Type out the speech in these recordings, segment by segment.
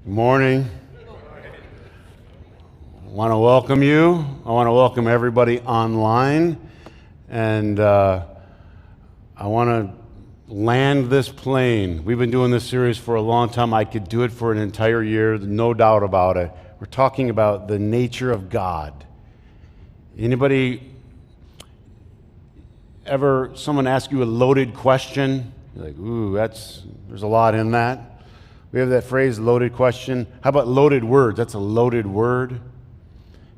Good morning. I want to welcome you. I want to welcome everybody online. And I want to land this plane. We've been doing this series for a long time. I could do it for an entire year, no doubt about it. We're talking about the nature of God. Anybody ever, someone ask you a loaded question? You're like, ooh, there's a lot in that. We have that phrase, loaded question. How about loaded words? That's a loaded word.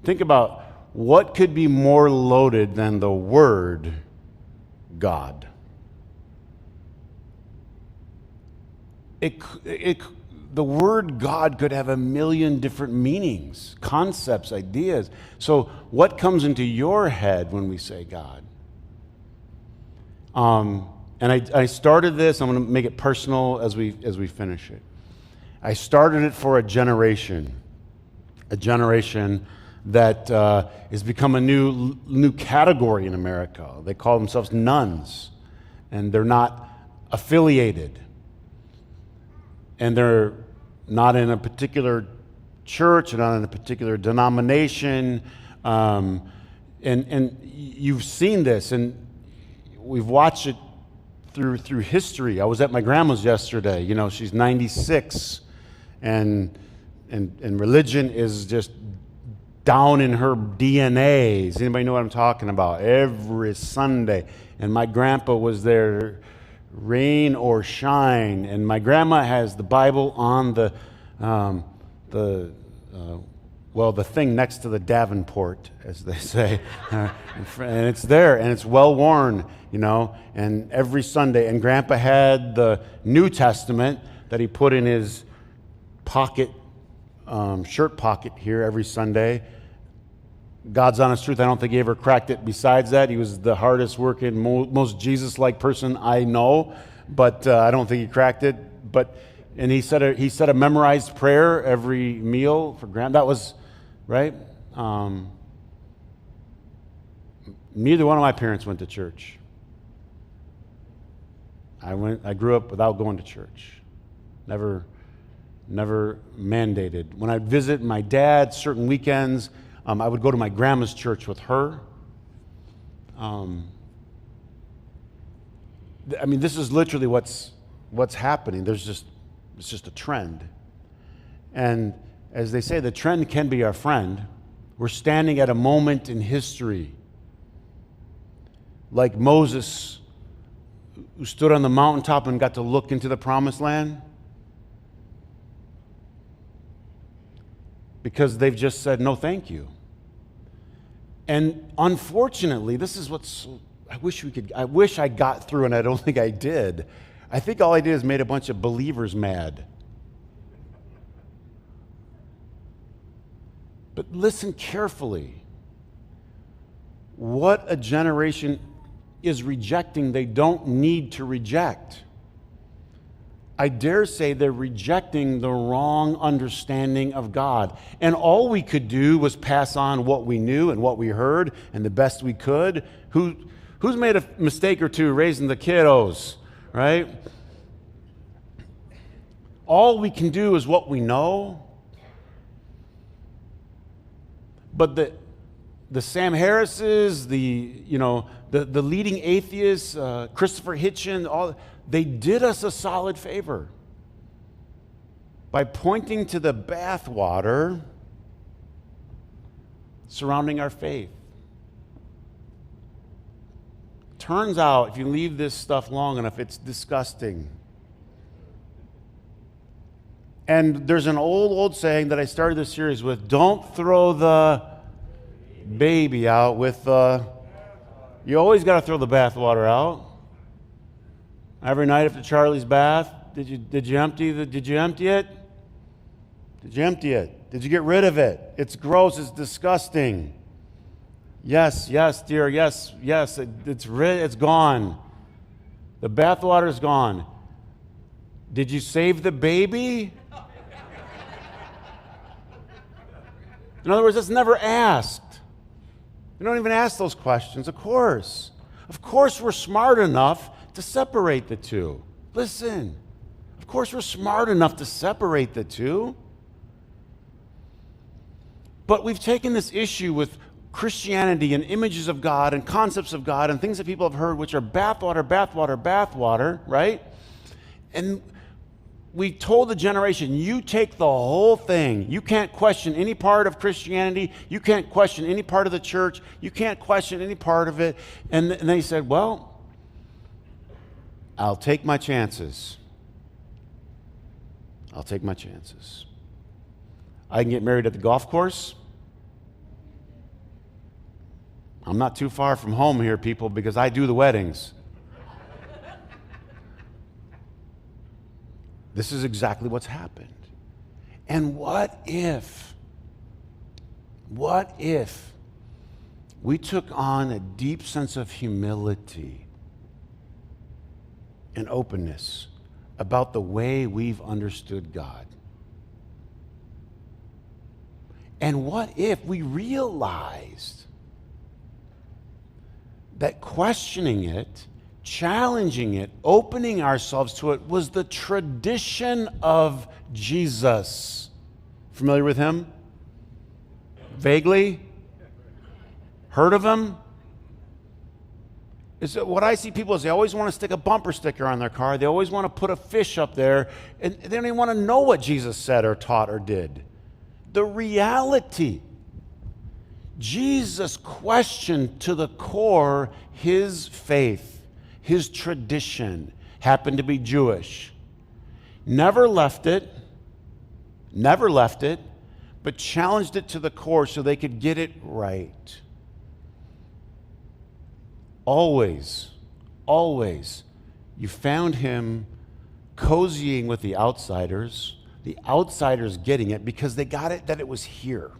Think about what could be more loaded than the word God. The word God could have a million different meanings, concepts, ideas. So what comes into your head when we say God? And I started this. I'm going to make it personal as we finish it. I started it for a generation that has become a new category in America. They call themselves nuns, and they're not affiliated, and they're not in a particular church, not in a particular denomination, and you've seen this, and we've watched it through history. I was at my grandma's yesterday. You know, she's 96. And religion is just down in her DNA. Does anybody know what I'm talking about? Every Sunday. And my grandpa was there, rain or shine. And my grandma has the Bible on the thing next to the Davenport, as they say. And it's there, and it's well worn, you know. And every Sunday. And Grandpa had the New Testament that he put in his pocket, shirt pocket here every Sunday. God's honest truth, I don't think he ever cracked it. Besides that, he was the hardest working, most Jesus-like person I know, but I don't think he cracked it. And he said a memorized prayer every meal for Grandma. That was right. Neither one of my parents went to church. I grew up without going to church. Never mandated. When I'd visit my dad certain weekends, I would go to my grandma's church with her. This is literally what's happening. It's just a trend. And as they say, the trend can be our friend. We're standing at a moment in history, like Moses, who stood on the mountaintop and got to look into the promised land. Because they've just said, no, thank you. And unfortunately, this is I wish I got through, and I don't think I did. I think all I did is made a bunch of believers mad. But listen carefully. What a generation is rejecting, they don't need to reject. I dare say they're rejecting the wrong understanding of God. And all we could do was pass on what we knew and what we heard and the best we could. Who's made a mistake or two raising the kiddos, right? All we can do is what we know. But the Sam Harrises, the leading atheists, Christopher Hitchens, they did us a solid favor by pointing to the bathwater surrounding our faith. Turns out, if you leave this stuff long enough, it's disgusting. And there's an old saying that I started this series with: don't throw the baby out with you always got to throw the bathwater out. Every night after Charlie's bath, did you empty it? Did you empty it? Did you get rid of it? It's gross, it's disgusting. Yes, dear, yes, it's gone. The bathwater is gone. Did you save the baby? In other words, it's never asked. We don't even ask those questions, of course. Of course we're smart enough to separate the two. Listen, of course we're smart enough to separate the two. But we've taken this issue with Christianity and images of God and concepts of God and things that people have heard, which are bathwater, bathwater, bathwater, right? And we told the generation, you take the whole thing. You can't question any part of Christianity. You can't question any part of the church. You can't question any part of it. And they said, well, I'll take my chances. I'll take my chances. I can get married at the golf course. I'm not too far from home here, people, because I do the weddings. This is exactly what's happened. And what if we took on a deep sense of humility and openness about the way we've understood God? And what if we realized that questioning it, challenging it, opening ourselves to it was the tradition of Jesus? Familiar with him? Vaguely? Heard of him? What I see people is they always want to stick a bumper sticker on their car. They always want to put a fish up there, and they don't even want to know what Jesus said or taught or did. The reality, Jesus questioned to the core his faith, his tradition, happened to be Jewish. Never left it, but challenged it to the core so they could get it right. Always, you found him cozying with the outsiders getting it because they got it that it was here.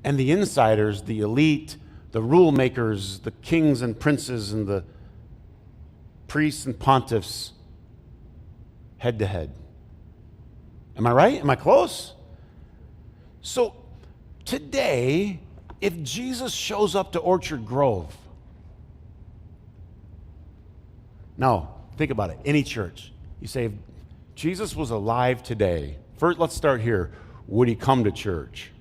And the insiders, the elite, the rule makers, the kings and princes and the priests and pontiffs, head to head. Am I right? Am I close? So today, if Jesus shows up to Orchard Grove, now think about it, any church, you say, if Jesus was alive today, first let's start here, would he come to church?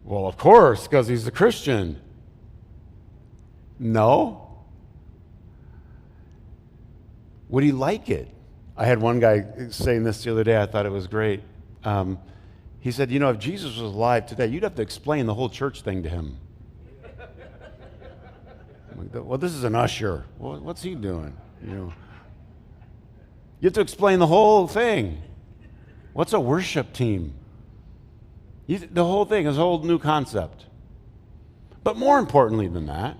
Well, of course, because he's a Christian. No. Would he like it? I had one guy saying this the other day. I thought it was great. He said, if Jesus was alive today, you'd have to explain the whole church thing to him. I'm like, well, this is an usher. Well, what's he doing? You have to explain the whole thing. What's a worship team? The whole thing is a whole new concept. But more importantly than that,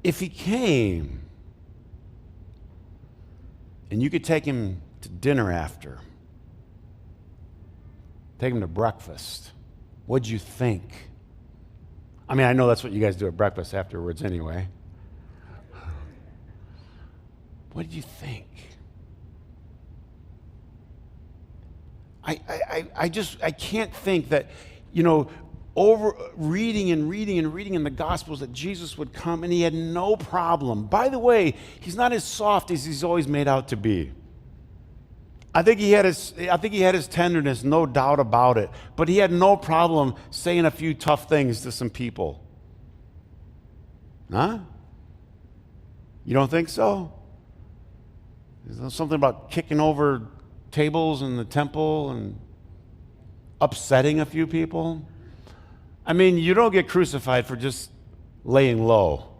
if he came and you could take him to dinner after, take him to breakfast, what'd you think? I mean, I know that's what you guys do at breakfast afterwards anyway. What did you think? I can't think that, over reading in the Gospels that Jesus would come and he had no problem. By the way, he's not as soft as he's always made out to be. I think he had his tenderness, no doubt about it, but he had no problem saying a few tough things to some people. Huh? You don't think so? Is there something about kicking over tables in the temple and upsetting a few people? I mean, you don't get crucified for just laying low.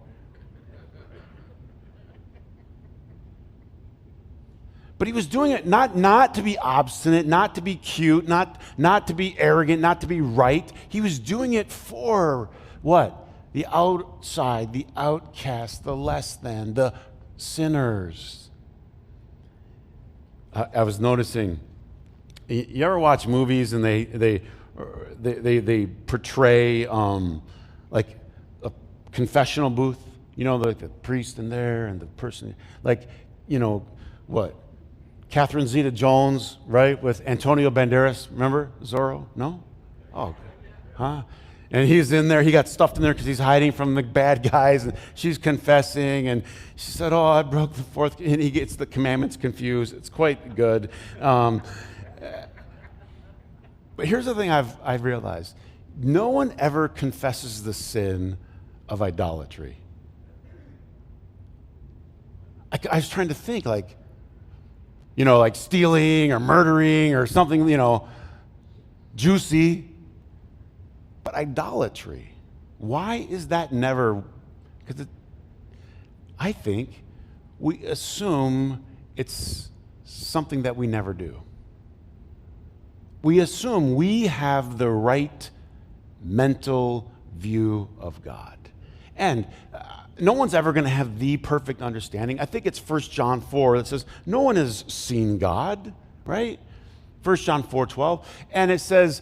But he was doing it not to be obstinate, not to be cute, not to be arrogant, not to be right. He was doing it for what? The outside, the outcast, the less than, the sinners. I was noticing, you ever watch movies and they portray like a confessional booth, like the priest in there and the person, like, what? Catherine Zeta-Jones, right, with Antonio Banderas, remember Zorro? No? Oh, huh? And he's in there, he got stuffed in there because he's hiding from the bad guys, and she's confessing, and she said, I broke the fourth, and he gets the commandments confused. It's quite good. But here's the thing I've realized. No one ever confesses the sin of idolatry. I was trying to think like stealing or murdering or something, juicy. But idolatry, why is that never? Because I think we assume it's something that we never do. We assume we have the right mental view of God. And no one's ever going to have the perfect understanding. I think it's 1 John 4 that says, no one has seen God, right? 1 John 4:12. And it says,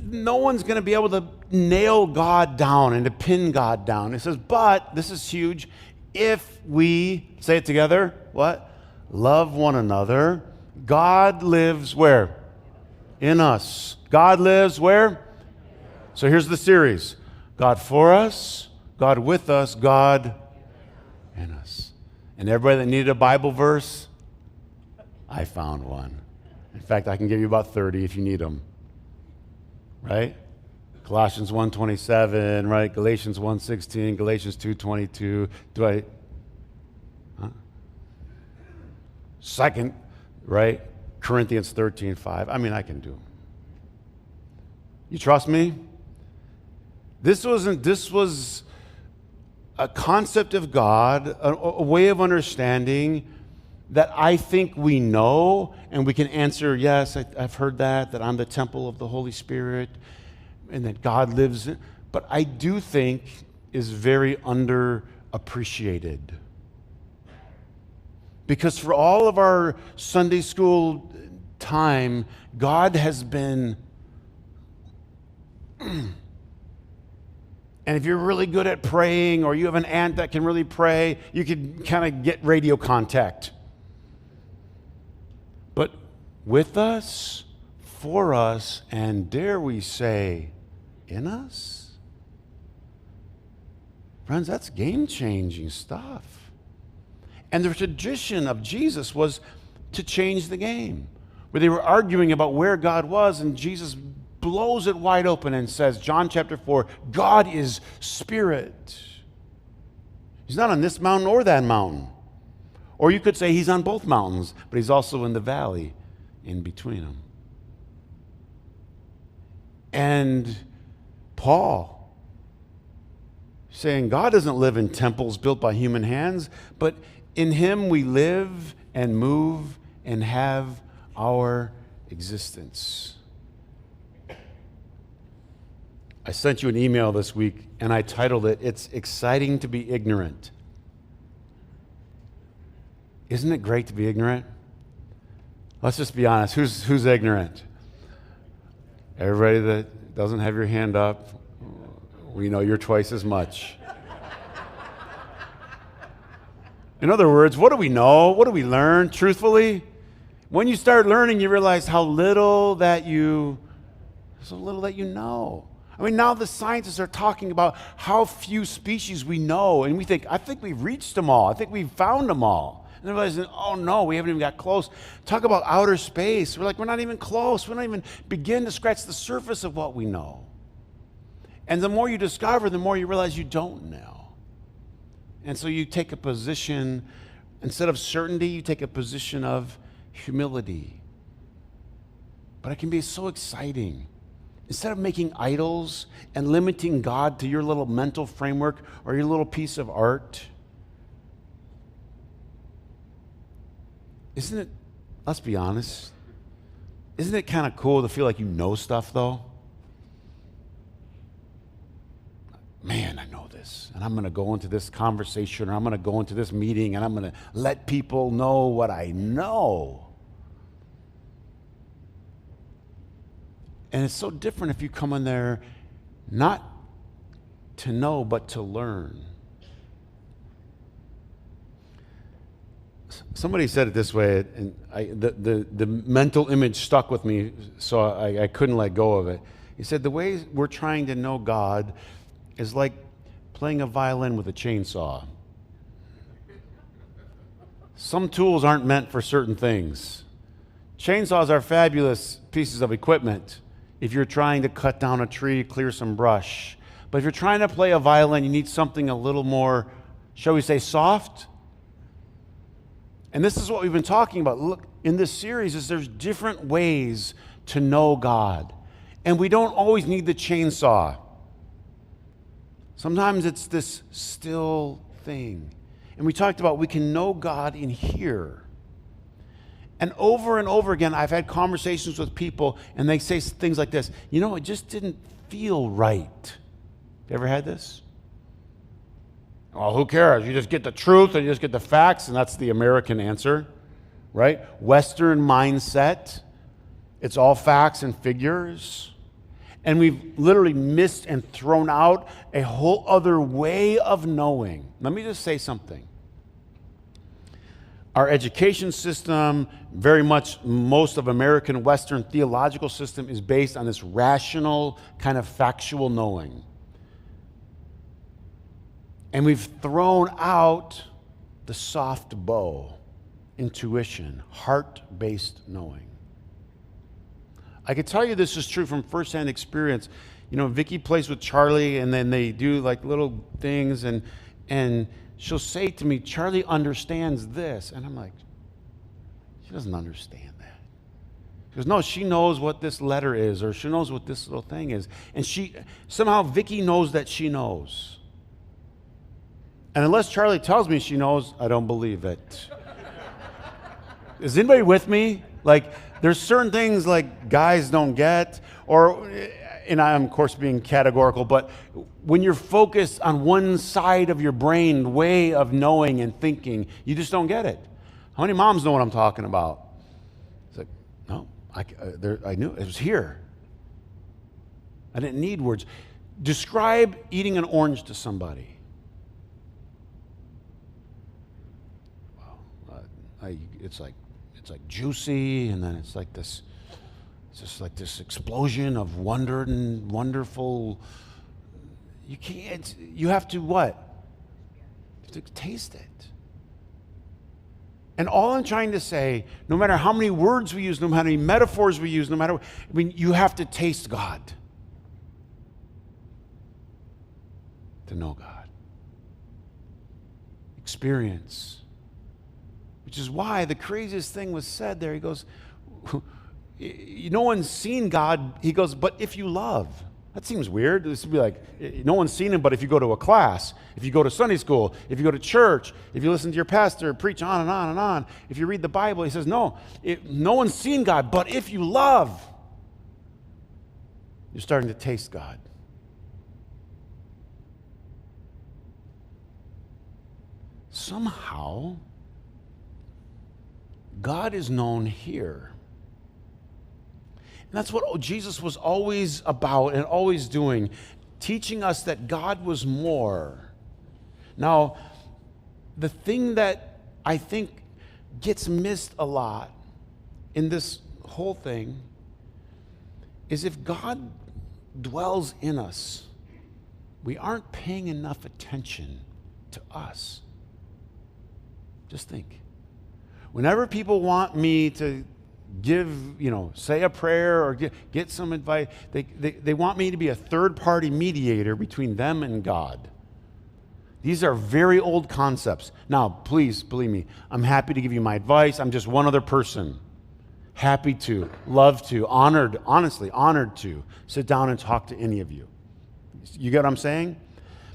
no one's going to be able to nail God down and to pin God down. It says, but, this is huge, if we, say it together, what? Love one another, God lives where? In us. God lives where? So here's the series. God for us, God with us, God in us. And everybody that needed a Bible verse, I found one. In fact, I can give you about 30 if you need them. Right? Colossians 1:27, right? Galatians 1:16, Galatians 2:22. Second, right? Corinthians 13:5. I mean, I can do them. You trust me? This was a concept of God, a way of understanding that I think we know, and we can answer, yes, I've heard that I'm the temple of the Holy Spirit, and that God lives in, but I do think is very underappreciated. Because for all of our Sunday school time, God has been, and if you're really good at praying, or you have an aunt that can really pray, you can kind of get radio contact. But with us, for us, and dare we say, in us? Friends, that's game-changing stuff. And the tradition of Jesus was to change the game, where they were arguing about where God was, and Jesus blows it wide open and says, John chapter 4, God is spirit. He's not on this mountain or that mountain. Or you could say he's on both mountains, but he's also in the valley in between them. And Paul saying God doesn't live in temples built by human hands, but in him we live and move and have our existence. I sent you an email this week, and I titled it, It's Exciting to be Ignorant. Isn't it great to be ignorant? Let's just be honest. Who's ignorant? Everybody that doesn't have your hand up, we know you're twice as much. In other words, what do we know? What do we learn? Truthfully, when you start learning, you realize how little that you know. I mean, now the scientists are talking about how few species we know, and we think, I think we've reached them all. I think we've found them all. And they're realizing, oh no, we haven't even got close. Talk about outer space. We're like, we're not even close. We don't even begin to scratch the surface of what we know. And the more you discover, the more you realize you don't know. And so you take a position, instead of certainty, you take a position of humility. But it can be so exciting. Instead of making idols and limiting God to your little mental framework or your little piece of art, isn't it, let's be honest, isn't it kind of cool to feel like you know stuff though? Man, I know this, and I'm going to go into this conversation, or I'm going to go into this meeting, and I'm going to let people know what I know. And it's so different if you come in there not to know, but to learn. Somebody said it this way, and the mental image stuck with me, so I couldn't let go of it. He said, the way we're trying to know God is like playing a violin with a chainsaw. Some tools aren't meant for certain things. Chainsaws are fabulous pieces of equipment if you're trying to cut down a tree, clear some brush. But if you're trying to play a violin, you need something a little more, shall we say, soft. And this is what we've been talking about. Look, in this series, is there's different ways to know God. And we don't always need the chainsaw. Sometimes it's this still thing. And we talked about we can know God in here. And over again, I've had conversations with people, and they say things like this. You know, it just didn't feel right. You ever had this? Well, who cares? You just get the truth and you just get the facts, and that's the American answer, right? Western mindset. It's all facts and figures. And we've literally missed and thrown out a whole other way of knowing. Let me just say something. Our education system, very much most of American Western theological system is based on this rational, kind of factual knowing. And we've thrown out the soft bow, intuition, heart-based knowing. I can tell you this is true from firsthand experience. You know, Vicki plays with Charlie, and then they do like little things, and she'll say to me, Charlie understands this. And I'm like, she doesn't understand that. She goes, no, she knows what this letter is, or she knows what this little thing is. And somehow Vicki knows that she knows. And unless Charlie tells me she knows, I don't believe it. Is anybody with me? Like, there's certain things like guys don't get, and I'm, of course, being categorical, but when you're focused on one side of your brain, way of knowing and thinking, you just don't get it. How many moms know what I'm talking about? It's like, no, I knew it was here. I didn't need words. Describe eating an orange to somebody. Well, it's like juicy, and then it's just like this explosion of wonder and wonderful. You have to what? You have to taste it. And all I'm trying to say, no matter how many words we use, no matter how many metaphors we use, you have to taste God to know God. Experience. Which is why the craziest thing was said there. He goes, no one's seen God. He goes, but if you love. That seems weird. This would be like, no one's seen him, but if you go to a class, if you go to Sunday school, if you go to church, if you listen to your pastor preach on and on and on, if you read the Bible, he says, no one's seen God, but if you love, you're starting to taste God. Somehow, God is known here. And that's what Jesus was always about and always doing, teaching us that God was more. Now, the thing that I think gets missed a lot in this whole thing is if God dwells in us, we aren't paying enough attention to us. Just think. Whenever people want me to say a prayer or get some advice, they want me to be a third-party mediator between them and God. These are very old concepts. Now, please believe me, I'm happy to give you my advice. I'm just one other person. Happy to, love to, honestly honored to sit down and talk to any of you. You get what I'm saying?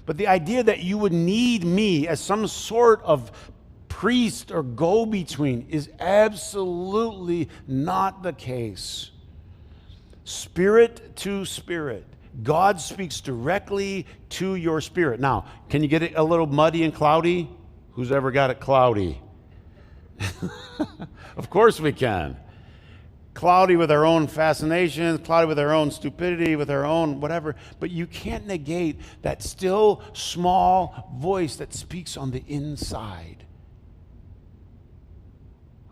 But the idea that you would need me as some sort of priest or go-between is absolutely not the case. Spirit to spirit. God speaks directly to your spirit. Now, can you get it a little muddy and cloudy? Who's ever got it cloudy? Of course we can. Cloudy with our own fascinations, cloudy with our own stupidity, with our own whatever. But you can't negate that still small voice that speaks on the inside.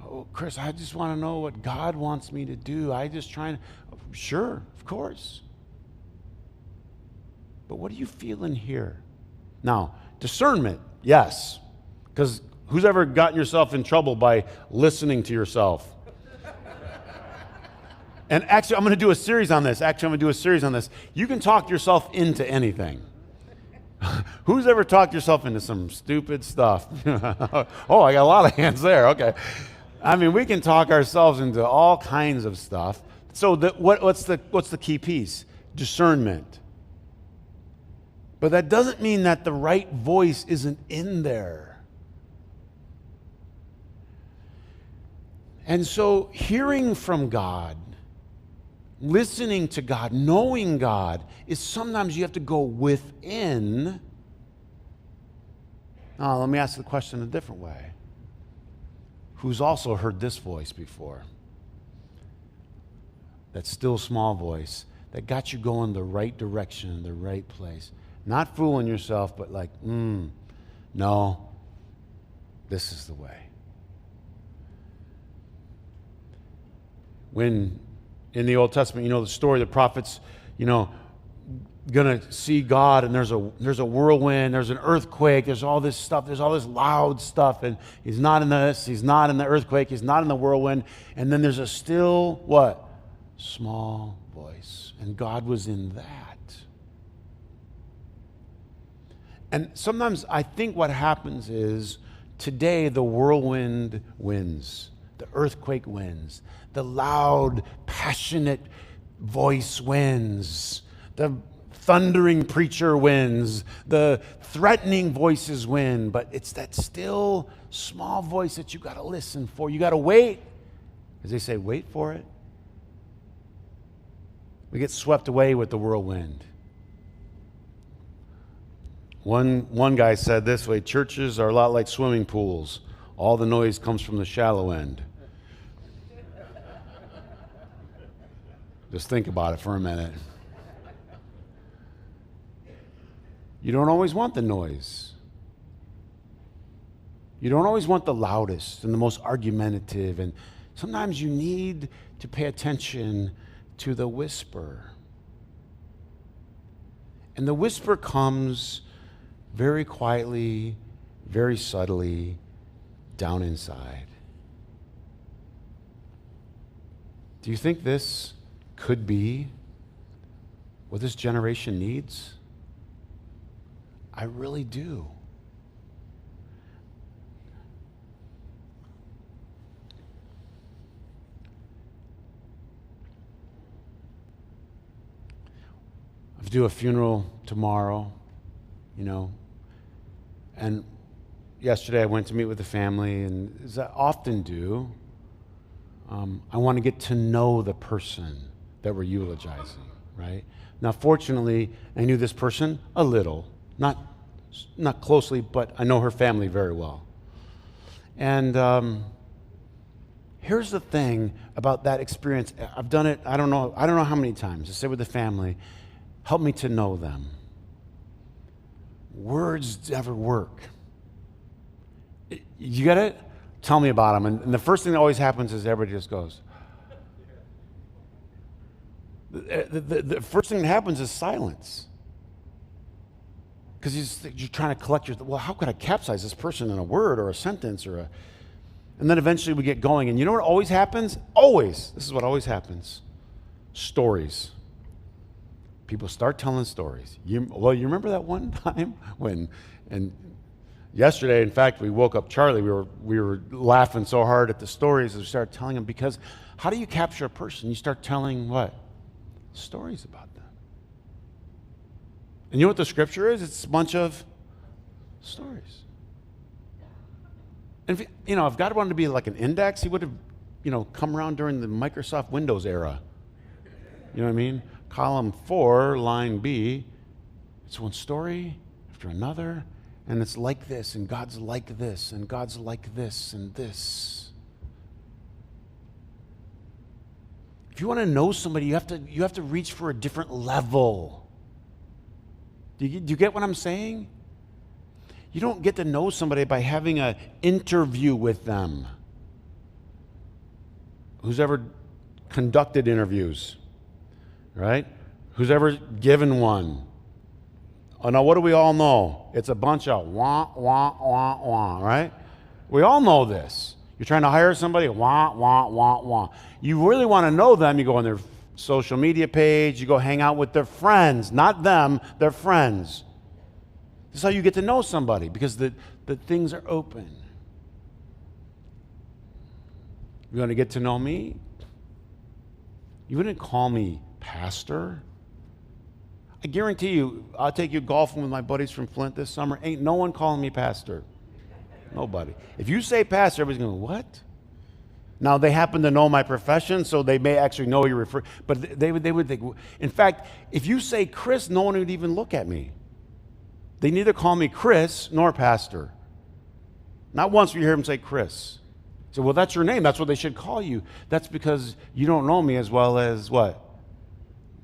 Oh, Chris, I just want to know what God wants me to do. Sure, of course. But what are you feeling here? Now, discernment, yes. Because who's ever gotten yourself in trouble by listening to yourself? And actually, I'm going to do a series on this. You can talk yourself into anything. Who's ever talked yourself into some stupid stuff? Oh, I got a lot of hands there. Okay. I mean, we can talk ourselves into all kinds of stuff. So what's the key piece? Discernment. But that doesn't mean that the right voice isn't in there. And so hearing from God, listening to God, knowing God, is sometimes you have to go within. Now, let me ask the question a different way. Who's also heard this voice before? That still small voice that got you going the right direction, the right place. Not fooling yourself, but like, no, this is the way. When in the Old Testament, the story, the prophets, gonna see God, and there's a whirlwind, there's an earthquake, there's all this stuff, there's all this loud stuff, and he's not in this, he's not in the earthquake, he's not in the whirlwind, and then there's a still, what? Small voice. And God was in that. And sometimes I think what happens is today the whirlwind wins, the earthquake wins, the loud, passionate voice wins, the thundering preacher wins, the threatening voices win, but it's that still small voice that you got to listen for. You got to wait. As they say, wait for it. We get swept away with the whirlwind. One guy said this way, churches are a lot like swimming pools. All the noise comes from the shallow end. Just think about it for a minute. You don't always want the noise. You don't always want the loudest and the most argumentative. And sometimes you need to pay attention to the whisper. And the whisper comes very quietly, very subtly, down inside. Do you think this could be what this generation needs? I really do. I have to do a funeral tomorrow, and yesterday I went to meet with the family, and as I often do, I want to get to know the person that we're eulogizing, right? Now, fortunately, I knew this person a little, not closely, but I know her family very well. And here's the thing about that experience. I've done it, I don't know how many times, to sit with the family, help me to know them. Words never work. You get it? Tell me about them. And the first thing that always happens is everybody just goes. The first thing that happens is silence. Because you're trying to collect how could I capsize this person in a word or a sentence and then eventually we get going. And you know what always happens? Always. This is what always happens. Stories. People start telling stories. You remember that one time and yesterday, in fact, we woke up Charlie. We were laughing so hard at the stories as we started telling him, because how do you capture a person? You start telling what? Stories about them. And you know what the scripture is? It's a bunch of stories. And if God wanted to be like an index, he would have, come around during the Microsoft Windows era. You know what I mean? Column 4, line B, it's one story after another, and it's like this, and God's like this, and God's like this, and this. If you want to know somebody, you have to reach for a different level. Do you get what I'm saying? You don't get to know somebody by having an interview with them. Who's ever conducted interviews? Right? Who's ever given one? Oh, now what do we all know? It's a bunch of wah, wah, wah, wah, right? We all know this. You're trying to hire somebody, wah, wah, wah, wah. You really want to know them, you go on their social media page, you go hang out with their friends, not them, their friends. This is how you get to know somebody, because the things are open. You want to get to know me? You wouldn't call me pastor. I guarantee you, I'll take you golfing with my buddies from Flint this summer. Ain't no one calling me pastor. Nobody. If you say pastor, everybody's going, what? Now, they happen to know my profession, so they may actually know you refer, but they would think, in fact, if you say Chris, no one would even look at me. They neither call me Chris nor pastor. Not once will you hear them say Chris. So, well, that's your name. That's what they should call you. That's because you don't know me as well as what?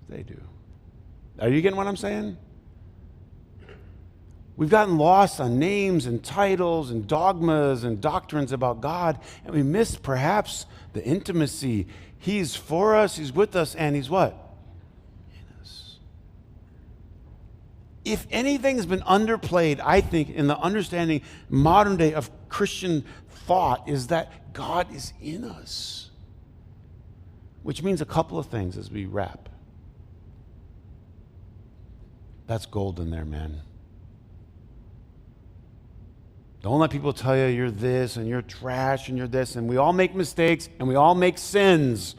They do. Are you getting what I'm saying? We've gotten lost on names and titles and dogmas and doctrines about God, and we miss perhaps the intimacy. He's for us, He's with us, and He's what? In us. If anything's been underplayed, I think, in the understanding modern day of Christian thought, is that God is in us. Which means a couple of things as we wrap. That's gold in there, man. Don't let people tell you you're this and you're trash and you're this, and we all make mistakes and we all make sins.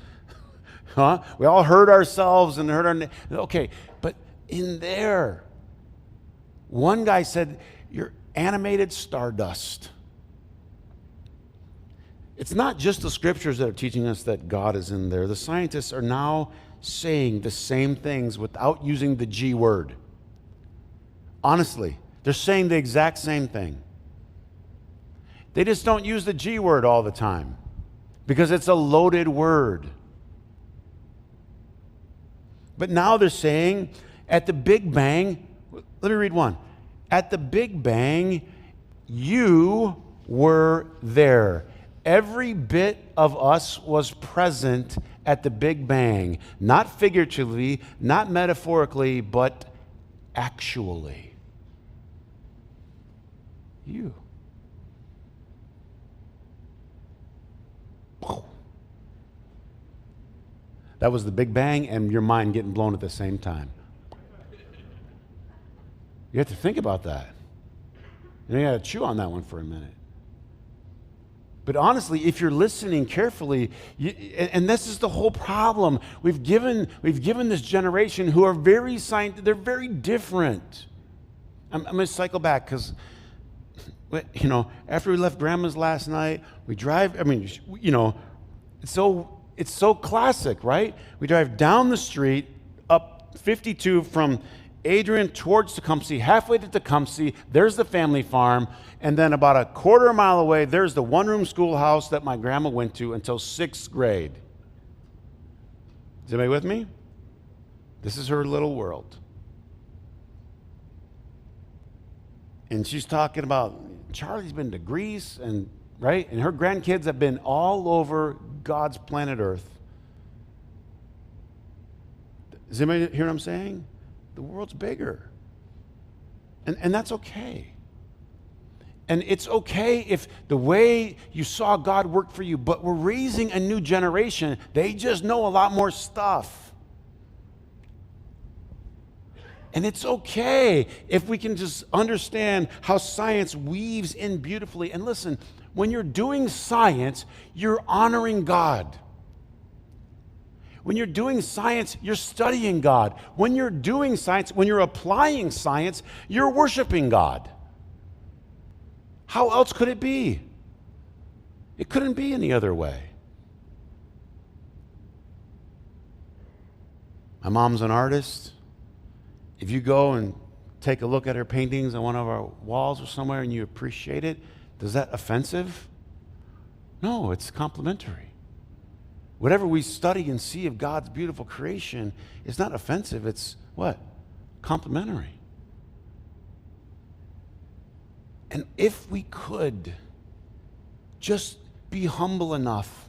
Huh? We all hurt ourselves and hurt our... Okay, but in there, one guy said, you're animated stardust. It's not just the scriptures that are teaching us that God is in there. The scientists are now saying the same things without using the G word. Honestly, they're saying the exact same thing. They just don't use the G word all the time because it's a loaded word. But now they're saying at the Big Bang, let me read one. At the Big Bang, you were there. Every bit of us was present at the Big Bang, not figuratively, not metaphorically, but actually. You. That was the Big Bang and your mind getting blown at the same time. You have to think about that. You got to chew on that one for a minute. But honestly, if you're listening carefully, and this is the whole problem, we've given this generation who are very scientific, they're very different. I'm going to cycle back because, after we left Grandma's last night, we drive, it's so classic, right? We drive down the street, up 52 from Adrian towards Tecumseh, halfway to Tecumseh, there's the family farm, and then about a quarter mile away, there's the one-room schoolhouse that my grandma went to until 6th grade. Is anybody with me? This is her little world. And she's talking about, Charlie's been to Greece, and right? And her grandkids have been all over God's planet Earth. Does anybody hear what I'm saying? The world's bigger. And that's okay. And it's okay if the way you saw God work for you, but we're raising a new generation. They just know a lot more stuff. And it's okay if we can just understand how science weaves in beautifully. And listen, when you're doing science, you're honoring God. When you're doing science, you're studying God. When you're doing science, when you're applying science, you're worshiping God. How else could it be? It couldn't be any other way. My mom's an artist. If you go and take a look at her paintings on one of our walls or somewhere and you appreciate it, is that offensive? No, it's complimentary. Whatever we study and see of God's beautiful creation is not offensive. It's what? Complimentary. And if we could just be humble enough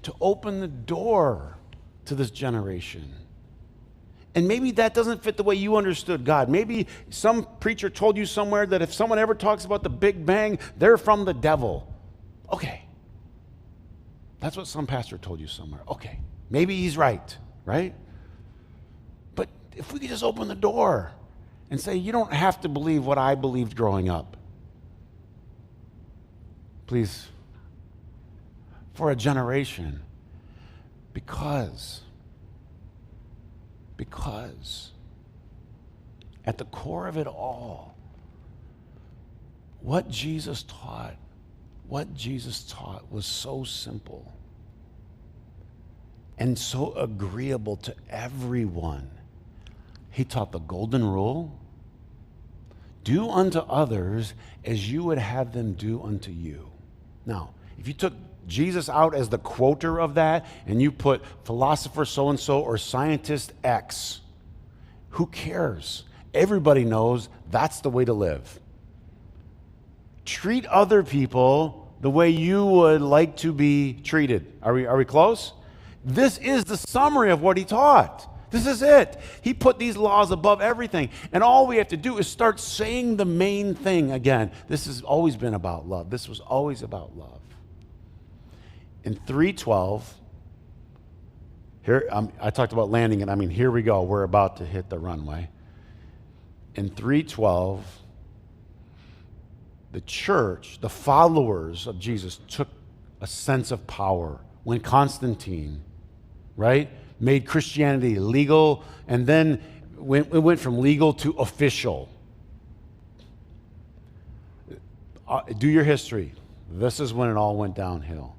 to open the door to this generation. And maybe that doesn't fit the way you understood God. Maybe some preacher told you somewhere that if someone ever talks about the Big Bang, they're from the devil. Okay. That's what some pastor told you somewhere. Okay, maybe he's right? But if we could just open the door and say, you don't have to believe what I believed growing up. Please, for a generation, because at the core of it all, what Jesus taught was so simple and so agreeable to everyone. He taught the golden rule: do unto others as you would have them do unto you. Now, if you took Jesus out as the quoter of that and you put philosopher so-and-so or scientist X, who cares? Everybody knows that's the way to live. Treat other people the way you would like to be treated. Are we close? This is the summary of what he taught. This is it. He put these laws above everything. And all we have to do is start saying the main thing again. This has always been about love. This was always about love. In 3:12, here I talked about landing, and here we go. We're about to hit the runway. In 3:12, the church, the followers of Jesus, took a sense of power when Constantine, made Christianity legal, and then it went from legal to official. Do your history. This is when it all went downhill.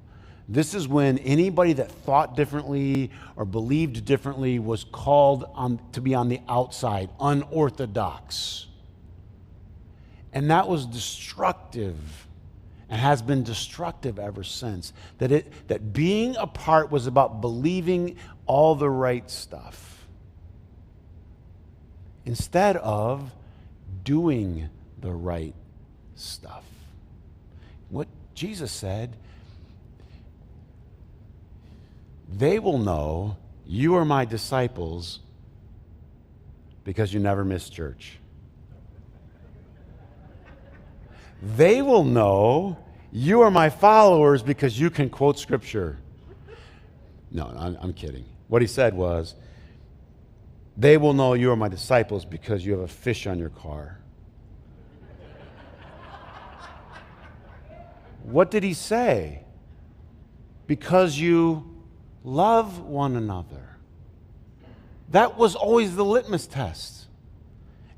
This is when anybody that thought differently or believed differently was called to be on the outside, unorthodox. And that was destructive and has been destructive ever since. That being a part was about believing all the right stuff instead of doing the right stuff. What Jesus said, they will know you are my disciples because you never miss church. They will know you are my followers because you can quote scripture. No, I'm kidding. What he said was, they will know you are my disciples because you have a fish on your car. What did he say? Because you love one another. That was always the litmus test.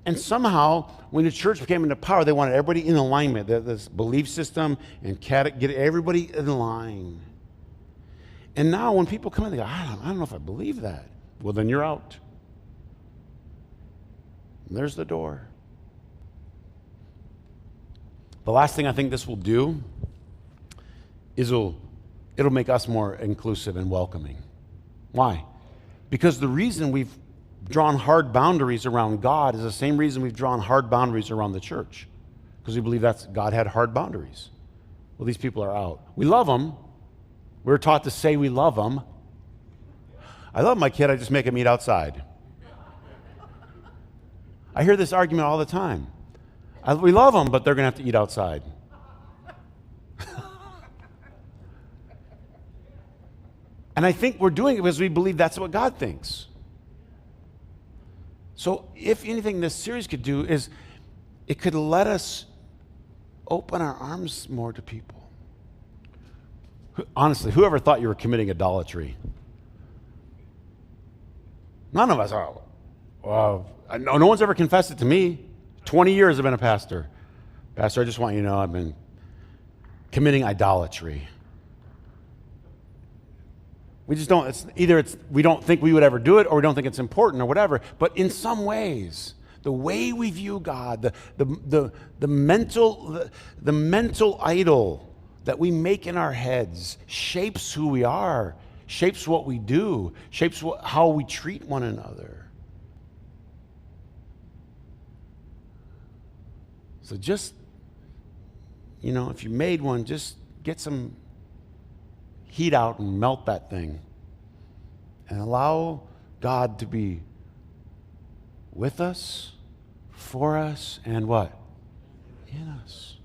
And somehow, when the church came into power, they wanted everybody in alignment, this belief system, and get everybody in line. And now when people come in, they go, I don't know if I believe that. Well, then you're out. And there's the door. The last thing I think this will do is it'll make us more inclusive and welcoming. Why? Because the reason we've drawn hard boundaries around God is the same reason we've drawn hard boundaries around the church. Because we believe God had hard boundaries. Well, these people are out. We love them. We're taught to say we love them. I love my kid, I just make him eat outside. I hear this argument all the time. We love them, but they're going to have to eat outside. And I think we're doing it because we believe that's what God thinks. So if anything this series could do is it could let us open our arms more to people. Honestly, whoever thought you were committing idolatry? None of us are. No one's ever confessed it to me. 20 years I've been a pastor. Pastor, I just want you to know I've been committing idolatry. We just don't, we don't think we would ever do it, or we don't think it's important or whatever. But in some ways, the way we view God, the mental idol that we make in our heads shapes who we are, shapes what we do, shapes how we treat one another. So just, if you made one, just get some heat out and melt that thing and allow God to be with us, for us, and what? In us.